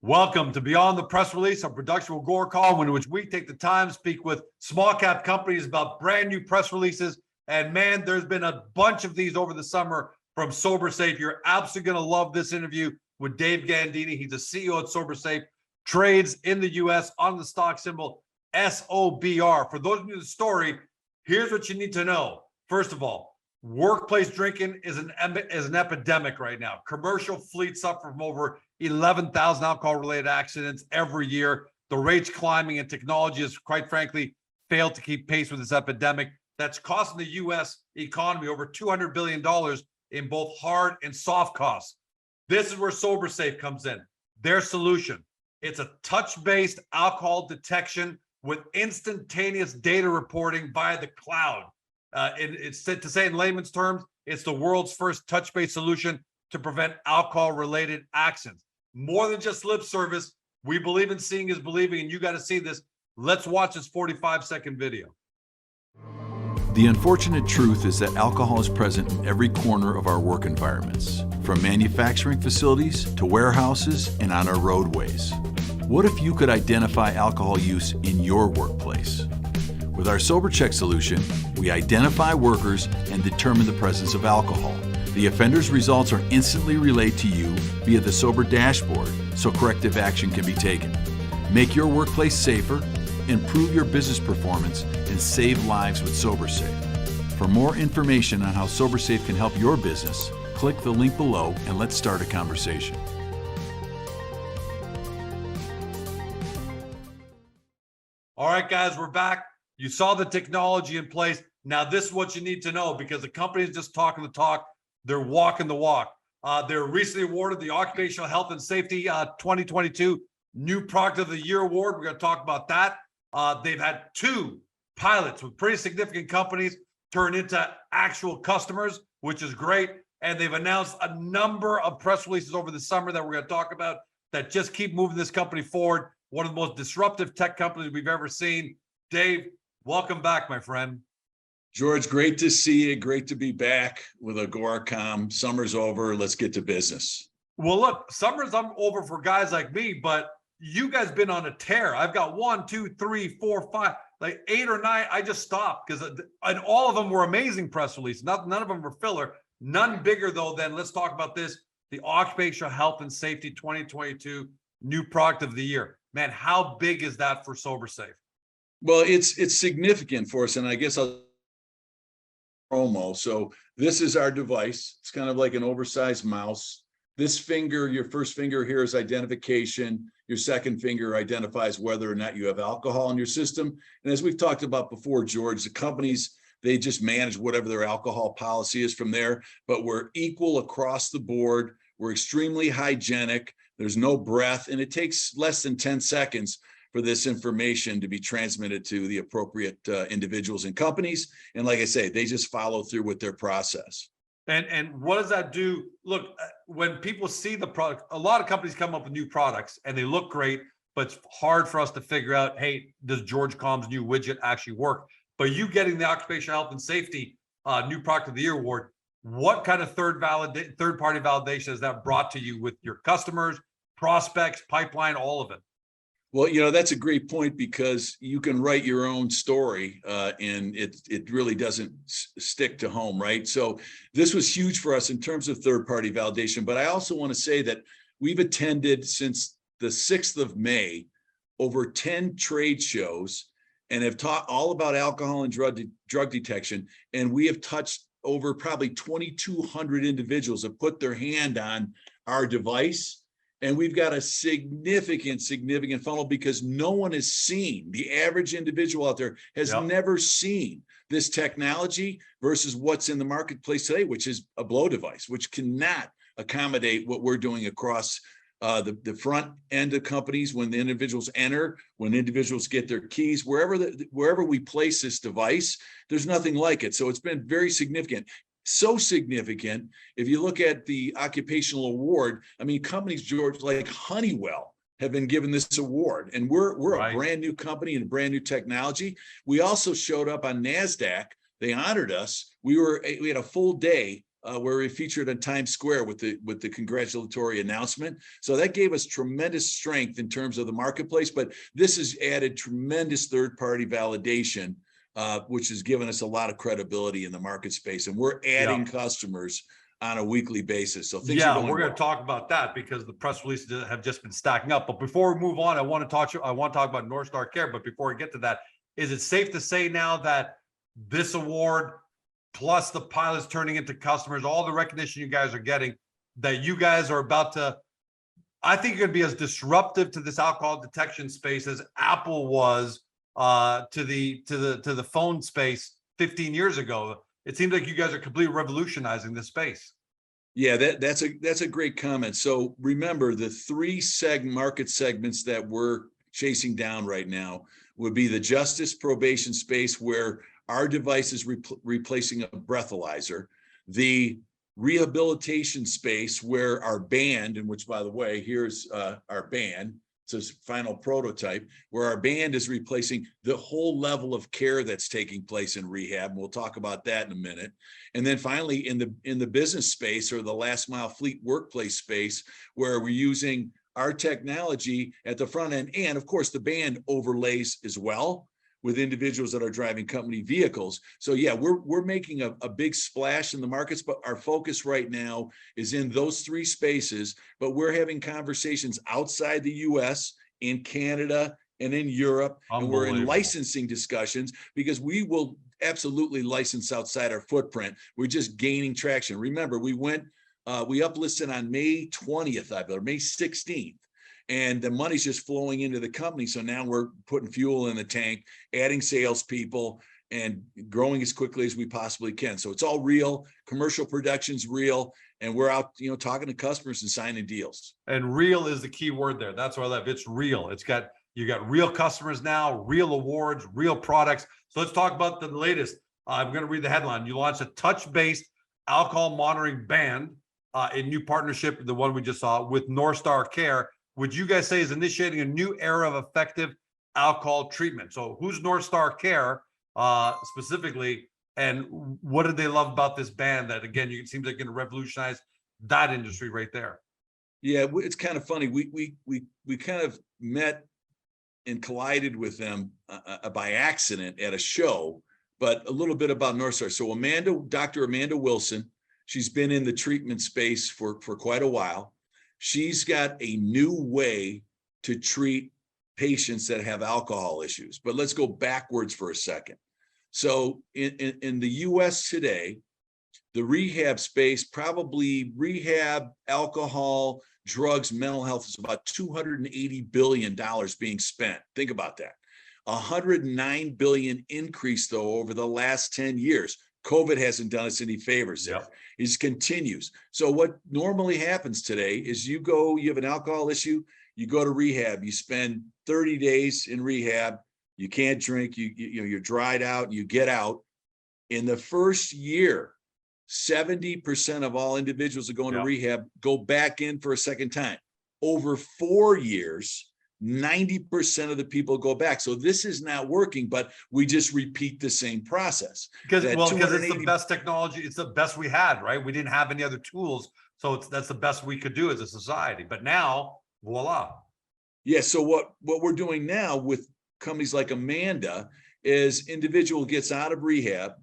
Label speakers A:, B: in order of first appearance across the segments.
A: Welcome to Beyond the Press Release, a production of Gore Call, in which we take the time to speak with small cap companies about brand new press releases. And man, there's been a bunch of these over the summer from SOBRsafe. You're absolutely going to love this interview with Dave Gandini. He's the CEO at SOBRsafe, trades in the US on the stock symbol SOBR. For those of you in the story, here's what you need to know. First of all, workplace drinking is an epidemic right now. Commercial fleets suffer from over 11,000 alcohol-related accidents every year. The rate's climbing, and technology has, quite frankly, failed to keep pace with this epidemic. That's costing the U.S. economy over $200 billion in both hard and soft costs. This is where SOBRsafe comes in. Their solution. It's a touch-based alcohol detection with instantaneous data reporting via the cloud. It's to say in layman's terms, it's the world's first touch-based solution to prevent alcohol-related accidents. More than just lip service, we believe in seeing is believing, and you got to see this. Let's watch this 45-second video.
B: The unfortunate truth is that alcohol is present in every corner of our work environments, from manufacturing facilities to warehouses and on our roadways. What if you could identify alcohol use in your workplace? With our SoberCheck solution, we identify workers and determine the presence of alcohol. The offender's results are instantly relayed to you via the Sober dashboard so corrective action can be taken. Make your workplace safer, improve your business performance, and save lives with SOBRsafe. For more information on how SOBRsafe can help your business, click the link below and let's start a conversation.
A: All right, guys, we're back. You saw the technology in place. Now, this is what you need to know, because the company is just talking the talk. They're walking the walk. They're recently awarded the Occupational Health and Safety 2022 New Product of the Year Award. We're going to talk about that. They've had two pilots with pretty significant companies turn into actual customers, which is great. And they've announced a number of press releases over the summer that we're going to talk about that just keep moving this company forward. One of the most disruptive tech companies we've ever seen. Dave, welcome back, my friend.
C: George, great to see you. Great to be back with Agoracom. Summer's over. Let's get to business.
A: Well, look, summer's over for guys like me, but you guys been on a tear. I've got 1, 2, 3, 4, 5, like 8 or 9. I just stopped because, and all of them were amazing press releases. None of them were filler. None bigger though than, let's talk about this, the Occupational Health and Safety 2022 New Product of the Year. Man, how big is that for SOBRsafe?
C: Well, it's significant for us, and I guess I'll promo. So this is our device. It's kind of like an oversized mouse. This finger, your first finger here, is identification. Your second finger identifies whether or not you have alcohol in your system. And as we've talked about before, George, the companies, they just manage whatever their alcohol policy is from there, but we're equal across the board. We're extremely hygienic. There's no breath, and it takes less than 10 seconds for this information to be transmitted to the appropriate individuals and companies. And like I say, they just follow through with their process.
A: And what does that do? Look, when people see the product, a lot of companies come up with new products and they look great, but it's hard for us to figure out, hey, does George Com's new widget actually work? But you getting the Occupational Health and Safety New Product of the Year Award, what kind of third-party validation has that brought to you with your customers, prospects, pipeline, all of it?
C: Well, you know, that's a great point, because you can write your own story and it really doesn't stick to home, right? So this was huge for us in terms of third-party validation. But I also want to say that we've attended since the 6th of May over 10 trade shows and have taught all about alcohol and drug detection. And we have touched over probably 2,200 individuals that put their hand on our device. And we've got a significant funnel, because no one has seen, the average individual out there has never seen this technology versus what's in the marketplace today, which is a blow device, which cannot accommodate what we're doing across the front end of companies when the individuals enter, when individuals get their keys, wherever we place this device, there's nothing like it. So it's been very significant. So significant, if you look at the occupational award, I mean, companies, George, like Honeywell have been given this award, and we're right. A brand new company and brand new technology. We also showed up on NASDAQ. They honored us. We had a full day where we featured on Times Square with the congratulatory announcement. So that gave us tremendous strength in terms of the marketplace, but this has added tremendous third-party validation, which has given us a lot of credibility in the market space, and we're adding customers on a weekly basis. So things are going
A: we're going
C: well.
A: to talk about that because the press releases have just been stacking up. But before we move on, I want to talk about North Star Care. But before we get to that, is it safe to say now that this award, plus the pilots turning into customers, all the recognition you guys are getting, that you guys are about to, I think you're going to be as disruptive to this alcohol detection space as Apple was to the phone space 15 years ago. It seems like you guys are completely revolutionizing this space.
C: Yeah, that's a great comment. So remember, the three market segments that we're chasing down right now would be the justice probation space, where our device is replacing a breathalyzer, the rehabilitation space, where our band, and which, by the way, here's our band. It's a final prototype, where our band is replacing the whole level of care that's taking place in rehab. We'll talk about that in a minute. And then finally, in the business space, or the last mile fleet workplace space, where we're using our technology at the front end, and of course the band overlays as well with individuals that are driving company vehicles. So yeah, we're making a big splash in the markets, but our focus right now is in those three spaces. But we're having conversations outside the US, in Canada, and in Europe, and we're in licensing discussions, because we will absolutely license outside our footprint. We're just gaining traction. Remember, we uplisted on May 20th, I believe, May 16th. And the money's just flowing into the company. So now we're putting fuel in the tank, adding salespeople, and growing as quickly as we possibly can. So it's all real. Commercial production's real, and we're out, talking to customers and signing deals.
A: And real is the key word there. That's what I love. It's real. You got real customers now, real awards, real products. So let's talk about the latest. I'm going to read the headline. You launched a touch-based alcohol monitoring band in new partnership, the one we just saw, with North Star Care, which you guys say is initiating a new era of effective alcohol treatment. So who's North Star Care specifically, and what did they love about this band that, again, it seems like going to revolutionize that industry right there?
C: Yeah, it's kind of funny. We kind of met and collided with them by accident at a show, but a little bit about North Star. So Dr. Amanda Wilson, she's been in the treatment space for quite a while. She's got a new way to treat patients that have alcohol issues. But let's go backwards for a second. So in the US today, the rehab space, probably rehab, alcohol, drugs, mental health, is about $280 billion being spent. Think about that. $109 billion increase, though, over the last 10 years. COVID hasn't done us any favors there. It just continues. So what normally happens today is you have an alcohol issue, you go to rehab, you spend 30 days in rehab, you can't drink, you're dried out, and you get out. In the first year, 70% of all individuals that go into rehab go back in for a second time. Over 4 years, 90% of the people go back. So this is not working, but we just repeat the same process.
A: Because it's the best technology. It's the best we had, right? We didn't have any other tools. So that's the best we could do as a society. But now, voila.
C: Yeah. So what we're doing now with companies like Amanda is individual gets out of rehab,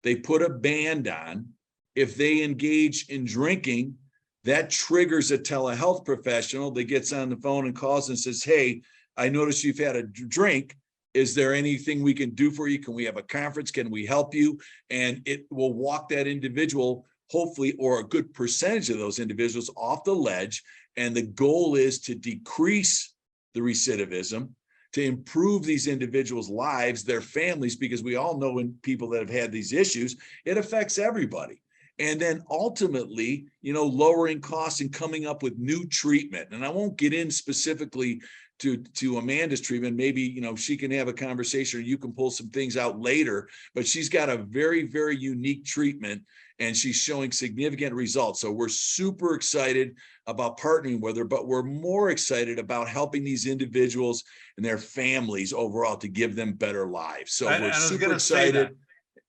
C: they put a band on. If they engage in drinking, that triggers a telehealth professional that gets on the phone and calls and says, hey, I noticed you've had a drink. Is there anything we can do for you? Can we have a conference? Can we help you? And it will walk that individual, hopefully, or a good percentage of those individuals, off the ledge. And the goal is to decrease the recidivism, to improve these individuals' lives, their families, because we all know when people that have had these issues, it affects everybody. And then ultimately, lowering costs and coming up with new treatment. And I won't get in specifically to Amanda's treatment. Maybe, she can have a conversation, or you can pull some things out later, but she's got a very, very unique treatment, and she's showing significant results. So we're super excited about partnering with her, but we're more excited about helping these individuals and their families overall to give them better lives. So we're super excited.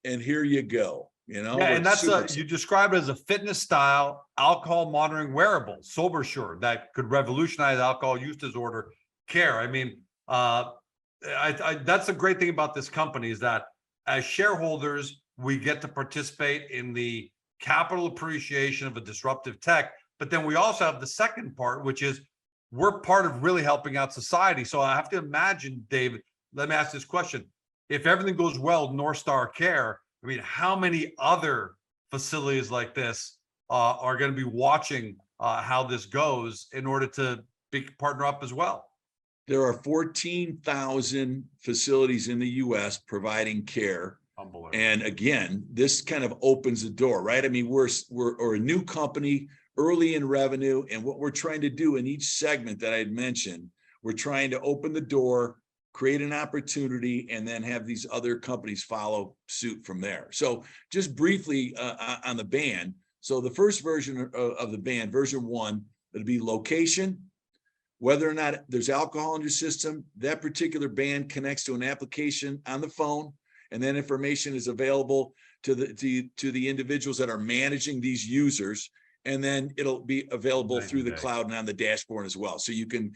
C: And here you go. you know.
A: Yeah, and that's
C: super
A: you describe it as a fitness style alcohol monitoring wearable, SOBRsure, that could revolutionize alcohol use disorder care. I mean, that's the great thing about this company is that as shareholders, we get to participate in the capital appreciation of a disruptive tech. But then we also have the second part, which is we're part of really helping out society. So I have to imagine, David, let me ask this question. If everything goes well, North Star Care, I mean, how many other facilities like this are going to be watching how this goes in order to partner up as well?
C: There are 14,000 facilities in the US providing care. And again, this kind of opens the door, right? I mean, we're a new company, early in revenue, and what we're trying to do in each segment that I had mentioned, we're trying to open the door, create an opportunity, and then have these other companies follow suit from there. So just briefly on the band. So the first version of the band, version 1, it'll be location, whether or not there's alcohol in your system. That particular band connects to an application on the phone, and then information is available to the individuals that are managing these users. And then it'll be available through the cloud and on the dashboard as well. So you can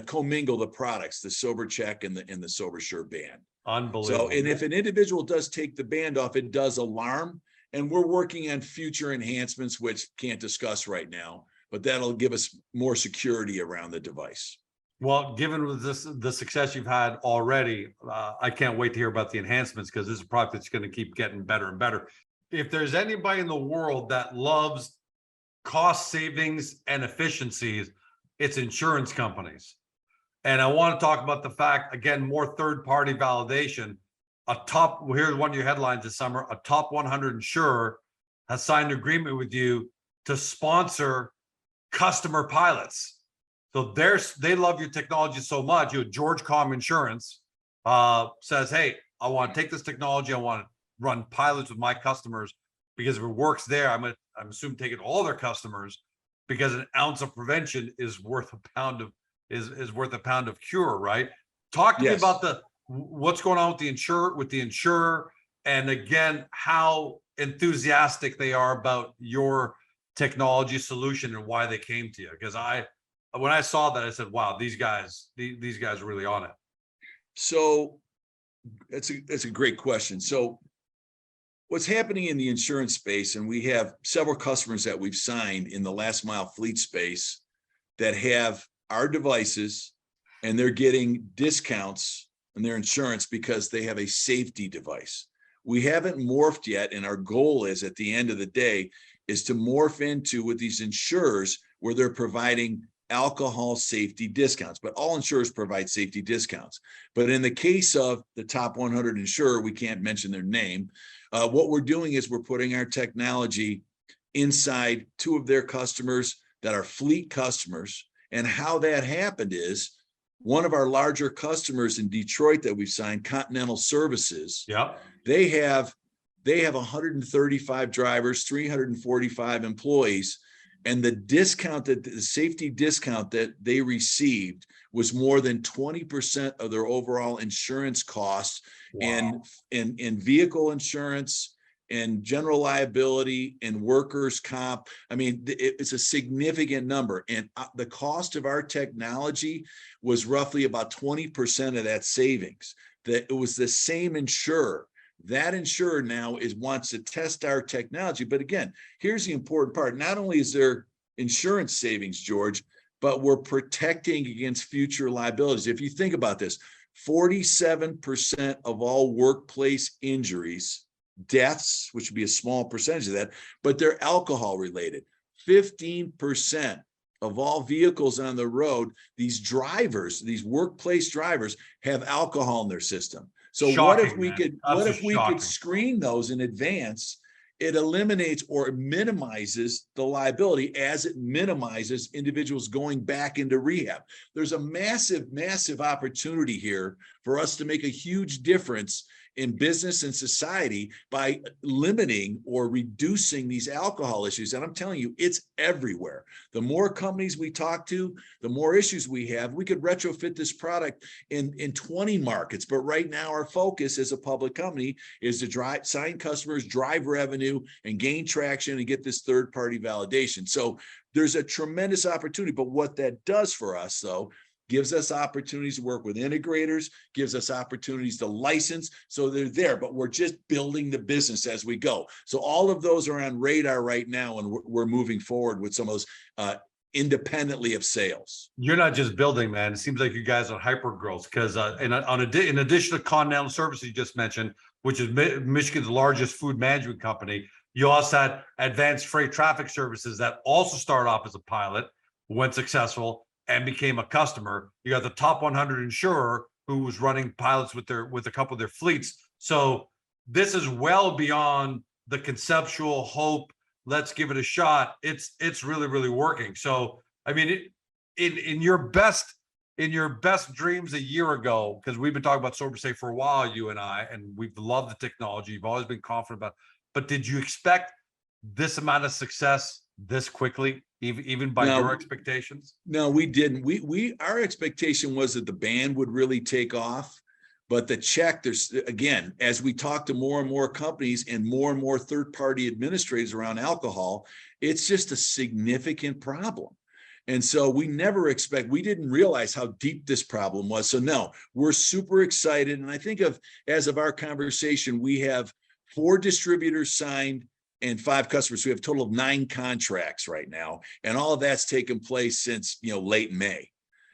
C: commingle the products, the SOBRcheck and the SOBRsure band.
A: Unbelievable.
C: So, and if an individual does take the band off, it does alarm. And we're working on future enhancements, which can't discuss right now, but that'll give us more security around the device.
A: Well, given the success you've had already, I can't wait to hear about the enhancements, because this is a product that's going to keep getting better and better. If there's anybody in the world that loves cost savings and efficiencies, it's insurance companies. And I want to talk about the fact, again, more third-party validation. Here's one of your headlines this summer: a top 100 insurer has signed an agreement with you to sponsor customer pilots. So they love your technology so much. George Com Insurance says, hey, I want to take this technology, I want to run pilots with my customers, because if it works there, I'm assuming take it to all their customers, because an ounce of prevention is worth a pound of cure, right? Talk to me about what's going on with the insurer, and again, how enthusiastic they are about your technology solution and why they came to you. Because when I saw that, I said, wow, these guys are really on it.
C: So that's a great question. So what's happening in the insurance space, and we have several customers that we've signed in the last mile fleet space that have our devices, and they're getting discounts on their insurance because they have a safety device. We haven't morphed yet, and our goal is, at the end of the day, is to morph into with these insurers where they're providing alcohol safety discounts. But all insurers provide safety discounts. But in the case of the top 100 insurer, we can't mention their name. What we're doing is we're putting our technology inside 2 of their customers that are fleet customers. And how that happened is, one of our larger customers in Detroit that we've signed, Continental Services, they have 135 drivers, 345 employees. And the safety discount that they received was more than 20% of their overall insurance costs. Wow. in vehicle insurance, and general liability, and workers' comp. I mean, it's a significant number. And the cost of our technology was roughly about 20% of that savings. That it was the same insurer. That insurer now wants to test our technology. But again, here's the important part. Not only is there insurance savings, George, but we're protecting against future liabilities. If you think about this, 47% of all workplace injuries, deaths, which would be a small percentage of that, but they're alcohol related. 15% of all vehicles on the road, these workplace drivers, have alcohol in their system. So what if we could screen those in advance? It eliminates or minimizes the liability as it minimizes individuals going back into rehab. There's a massive, massive opportunity here for us to make a huge difference in business and society by limiting or reducing these alcohol issues. And I'm telling you, it's everywhere. The more companies we talk to, the more issues we have. We could retrofit this product in 20 markets, but right now our focus as a public company is to sign customers, drive revenue, and gain traction and get this third-party validation. So there's a tremendous opportunity, but what that does for us, though, gives us opportunities to work with integrators, gives us opportunities to license. So they're there, but we're just building the business as we go. So all of those are on radar right now, and we're moving forward with some of those independently of sales.
A: You're not just building, man. It seems like you guys are hyper growth because in addition to Continental Services you just mentioned, which is Michigan's largest food management company, you also had Advanced Freight Traffic Services that also started off as a pilot, went successful, and became a customer. You got the top 100 insurer who was running pilots with a couple of their fleets. So this is well beyond the conceptual hope. Let's give it a shot. It's really, really working. So I mean, in your best dreams a year ago, because we've been talking about SOBRsafe for a while, you and I, and we've loved the technology. You've always been confident about it. But did you expect this amount of success this quickly, even by your expectations?
C: No, we didn't. Our expectation was that the band would really take off, but there's again, as we talk to more and more companies and more third-party administrators around alcohol, it's just a significant problem. And so we didn't realize how deep this problem was. So no, we're super excited. And I think as of our conversation, we have 4 distributors signed and 5 customers. We have a total of 9 contracts right now. And all of that's taken place since, late May.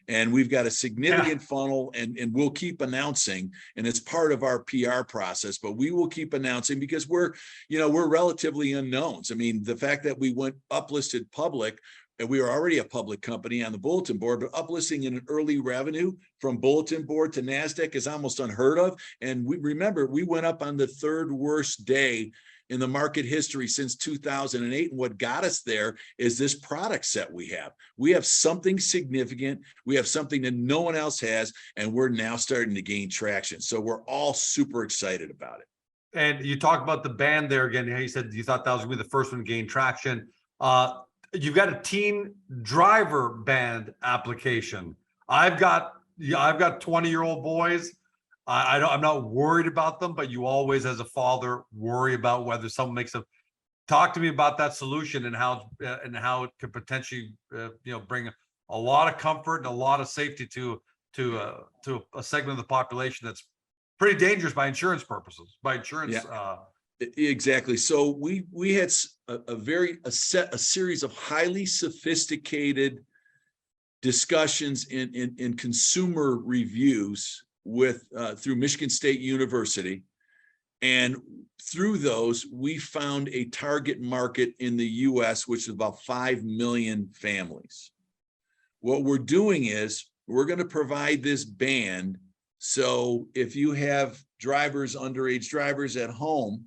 C: And we've got a significant funnel, and we'll keep announcing, and it's part of our PR process, but we will keep announcing because we're relatively unknowns. I mean, the fact that we went uplisted public, and we were already a public company on the bulletin board, but uplisting in an early revenue from bulletin board to NASDAQ is almost unheard of. And we went up on the 3rd worst day in the market history since 2008. And what got us there is this product set we have. We have something significant. We have something that no one else has, and we're now starting to gain traction. So we're all super excited about it.
A: And you talk about the band there again. You said you thought that was going to be the first one to gain traction. You've got a teen driver band application. I've got 20-year-old boys. I'm not worried about them, but you always, as a father, worry about whether someone makes a. Talk to me about that solution and how it could potentially, bring a lot of comfort and a lot of safety to a segment of the population that's pretty dangerous by insurance purposes.
C: Exactly. So we had a series of highly sophisticated discussions in consumer reviews through Michigan State University, and through those we found a target market in the U.S. which is about 5 million families. What we're doing is we're going to provide this band. So if you have underage drivers at home,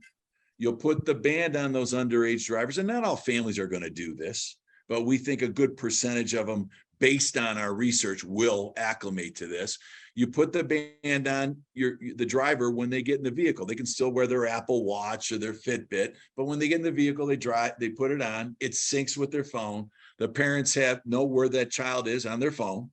C: you'll put the band on those underage drivers, and not all families are going to do this, but we think a good percentage of them, based on our research, will acclimate to this. You put the band on the driver when they get in the vehicle. They can still wear their Apple Watch or their Fitbit, but when they get in the vehicle, they put it on. It syncs with their phone. The parents know where that child is on their phone,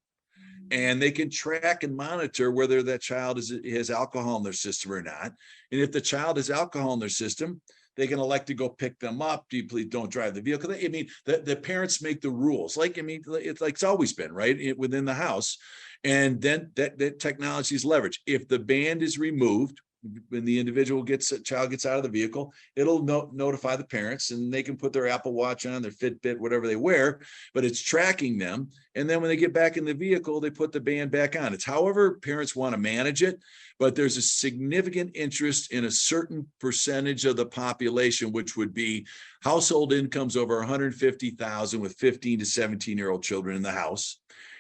C: and they can track and monitor whether that child has alcohol in their system or not. And if the child has alcohol in their system, they can elect to go pick them up. Please don't drive the vehicle. I mean, the parents make the rules. It's always been, right, within the house. And then that technology is leveraged. If the band is removed, when the child gets out of the vehicle, it'll notify the parents, and they can put their Apple Watch on, their Fitbit, whatever they wear, but it's tracking them. And then when they get back in the vehicle, they put the band back on. It's however parents want to manage it, but there's a significant interest in a certain percentage of the population, which would be household incomes over 150,000 with 15 to 17-year-old children in the house.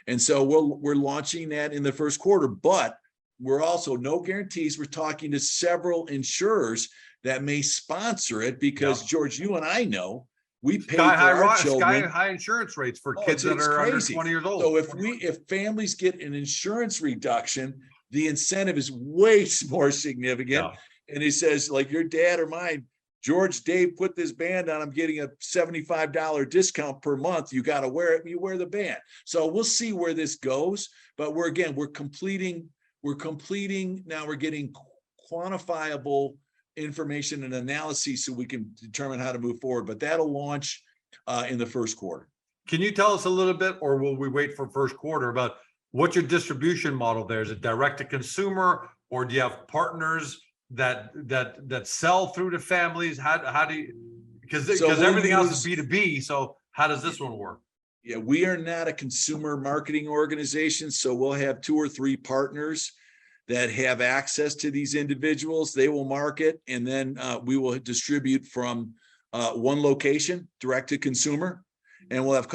C: And so we're launching that in the first quarter, but we're also, no guarantees, we're talking to several insurers that may sponsor it because, George, you and I know we pay for our children.
A: Sky high insurance rates for kids that are under 20 years old.
C: So if families get an insurance reduction, the incentive is way more significant. and he says, like your dad or mine, George, Dave put this band on, I'm getting a $75 discount per month. You got to wear it. You wear the band. So we'll see where this goes. But we're completing, now we're getting quantifiable information and analysis so we can determine how to move forward. But that'll launch in the first quarter.
A: Can you tell us a little bit, or will we wait for first quarter, about what's your distribution model there? Is it direct to consumer, or do you have partners that sell through to families? How do you, because everything else is B2B, so how does this one work?
C: Yeah, we are not a consumer marketing organization, so we'll have 2 or 3 partners that have access to these individuals. They will market, and then we will distribute from one location, direct to consumer. And we'll have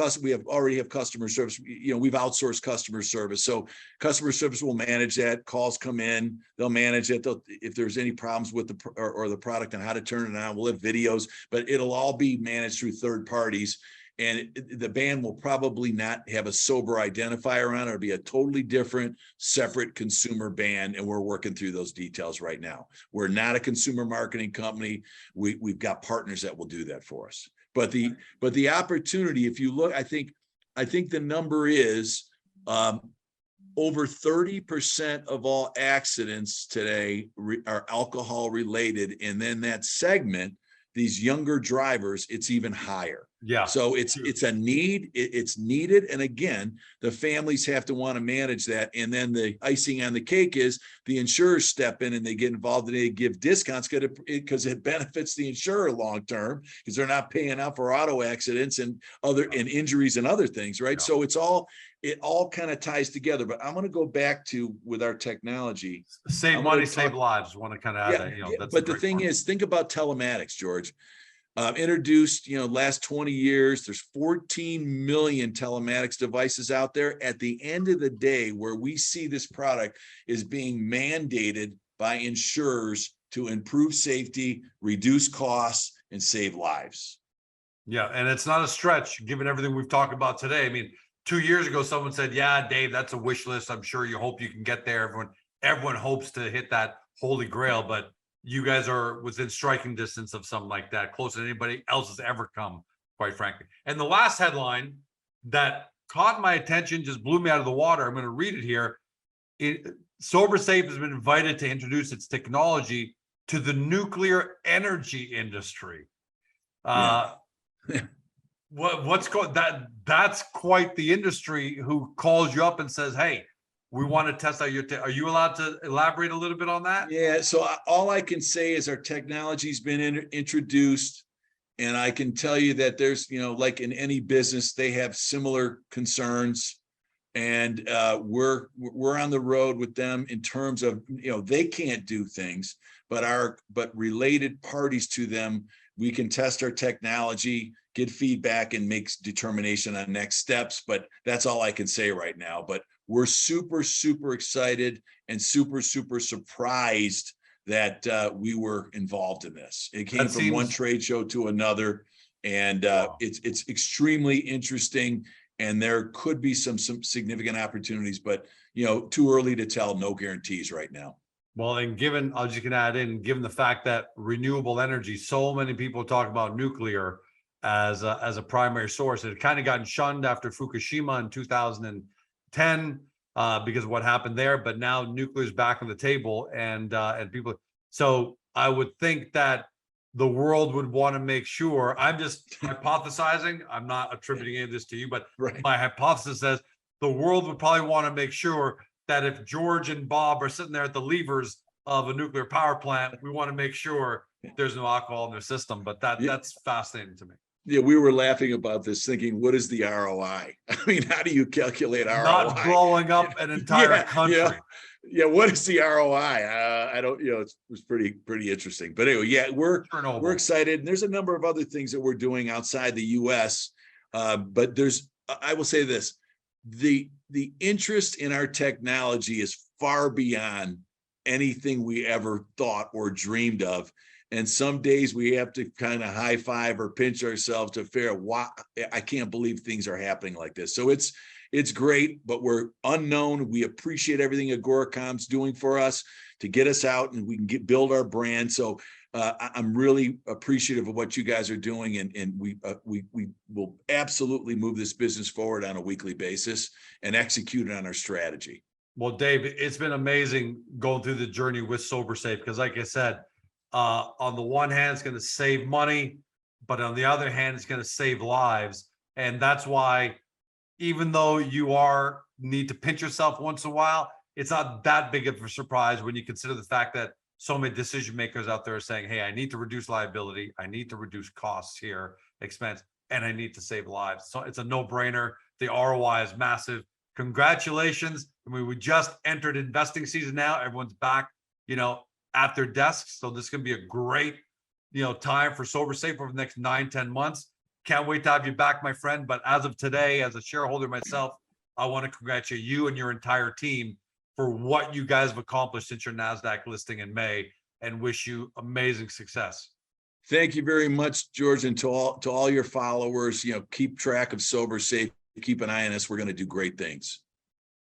C: already have customer service. You know, we've outsourced customer service. So customer service will manage that. Calls come in, they'll manage it. If there's any problems with the product and how to turn it on, we'll have videos, but it'll all be managed through third parties. And the band will probably not have a sober identifier on it. It'll be a totally different, separate consumer band. And we're working through those details right now. We're not a consumer marketing company. We've got partners that will do that for us. But the opportunity, if you look, I think the number is over 30% of all accidents today are alcohol related. And then that segment, these younger drivers, it's even higher.
A: Yeah.
C: So it's a need, it's needed. And again, the families have to want to manage that. And then the icing on the cake is the insurers step in and they get involved and they give discounts because it benefits the insurer long-term, because they're not paying out for auto accidents and injuries and other things, right? Yeah. So it all kind of ties together. But I'm going to go back to with our technology.
A: Save money, save lives. Want to kind of add that, that's
C: but the thing is, think about telematics, George. Introduced, last 20 years, there's 14 million telematics devices out there. At the end of the day, where we see this product is being mandated by insurers to improve safety, reduce costs, and save lives.
A: Yeah, and it's not a stretch, given everything we've talked about today. I mean, 2 years ago, someone said, yeah, Dave, that's a wish list. I'm sure you hope you can get there. Everyone hopes to hit that holy grail, but you guys are within striking distance of something like that, closer than anybody else has ever come, quite frankly. And the last headline that caught my attention, just blew me out of the water. I'm going to read it here. SOBRsafe has been invited to introduce its technology to the nuclear energy industry. What's going that's quite the industry who calls you up and says, hey, we want to test out your are you allowed to elaborate a little bit on that?
C: Yeah, so all I can say is our technology's been introduced, and I can tell you that there's, like in any business, they have similar concerns, and we're on the road with them in terms of, they can't do things, but related parties to them, we can test our technology, get feedback, and make determination on next steps. But that's all I can say right now. But we're super, super excited and super, super surprised that we were involved in this. It came from one trade show to another, and it's extremely interesting. And there could be some significant opportunities, but too early to tell. No guarantees right now.
A: Well, and given, I'll just add in, given the fact that renewable energy, so many people talk about nuclear as a primary source. It had kind of gotten shunned after Fukushima in 2010 because of what happened there. But now nuclear is back on the table, and people. So I would think that the world would want to make sure. I'm just hypothesizing. I'm not attributing any of this to you, but my hypothesis says the world would probably want to make sure that if George and Bob are sitting there at the levers of a nuclear power plant, we want to make sure there's no alcohol in their system. But that's fascinating to me.
C: Yeah, we were laughing about this, thinking, what is the ROI? I mean, how do you calculate ROI?
A: Not blowing up an entire country.
C: Yeah, what is the ROI? I don't, it was pretty interesting. But anyway, yeah, we're excited. And there's a number of other things that we're doing outside the US. But I will say this, the interest in our technology is far beyond anything we ever thought or dreamed of. And some days we have to kind of high five or pinch ourselves to figure out why I can't believe things are happening like this. So it's great, but we're unknown. We appreciate everything Agoracom's doing for us to get us out and we can build our brand. So I'm really appreciative of what you guys are doing, and we will absolutely move this business forward on a weekly basis and execute on our strategy.
A: Well, Dave, it's been amazing going through the journey with SOBRsafe because, like I said, on the one hand, it's going to save money, but on the other hand, it's going to save lives, and that's why, even though you need to pinch yourself once in a while, it's not that big of a surprise when you consider the fact that so many decision makers out there are saying, hey, I need to reduce liability, I need to reduce costs here, expense, and I need to save lives. So it's a no-brainer. The ROI is massive. Congratulations. I mean, we just entered investing season now. Everyone's back, at their desks. So this is going to be a great, time for SOBRsafe over the next 9-10 months. Can't wait to have you back, my friend. But as of today, as a shareholder myself, I want to congratulate you and your entire team for what you guys have accomplished since your NASDAQ listing in May, and wish you amazing success.
C: Thank you very much, George, and to all your followers. Keep track of SOBRsafe. Keep an eye on us. We're going to do great things.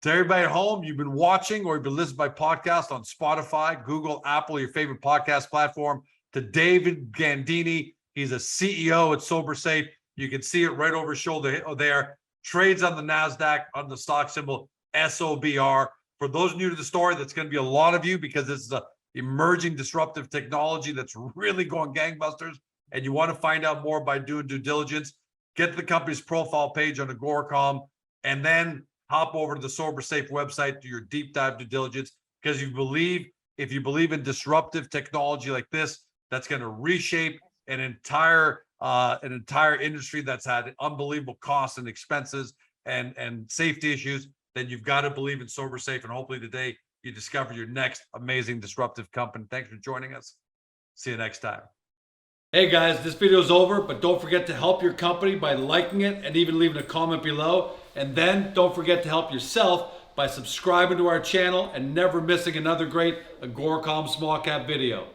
A: To everybody at home, you've been watching or you've been listening by podcast on Spotify, Google, Apple, your favorite podcast platform. To David Gandini, he's a CEO at SOBRsafe. You can see it right over his shoulder there. Trades on the NASDAQ on the stock symbol SOBR. For those new to the story, that's going to be a lot of you because this is a emerging disruptive technology that's really going gangbusters, and you want to find out more by doing due diligence. Get to the company's profile page on Agoracom, and then hop over to the SOBRsafe website, do your deep dive due diligence, because if you believe in disruptive technology like this, that's going to reshape an entire industry that's had unbelievable costs and expenses and safety issues, then you've got to believe in SOBRsafe, and hopefully today you discover your next amazing disruptive company. Thanks for joining us. See you next time. Hey guys, this video is over, but don't forget to help your company by liking it and even leaving a comment below. And then don't forget to help yourself by subscribing to our channel and never missing another great Agoracom small cap video.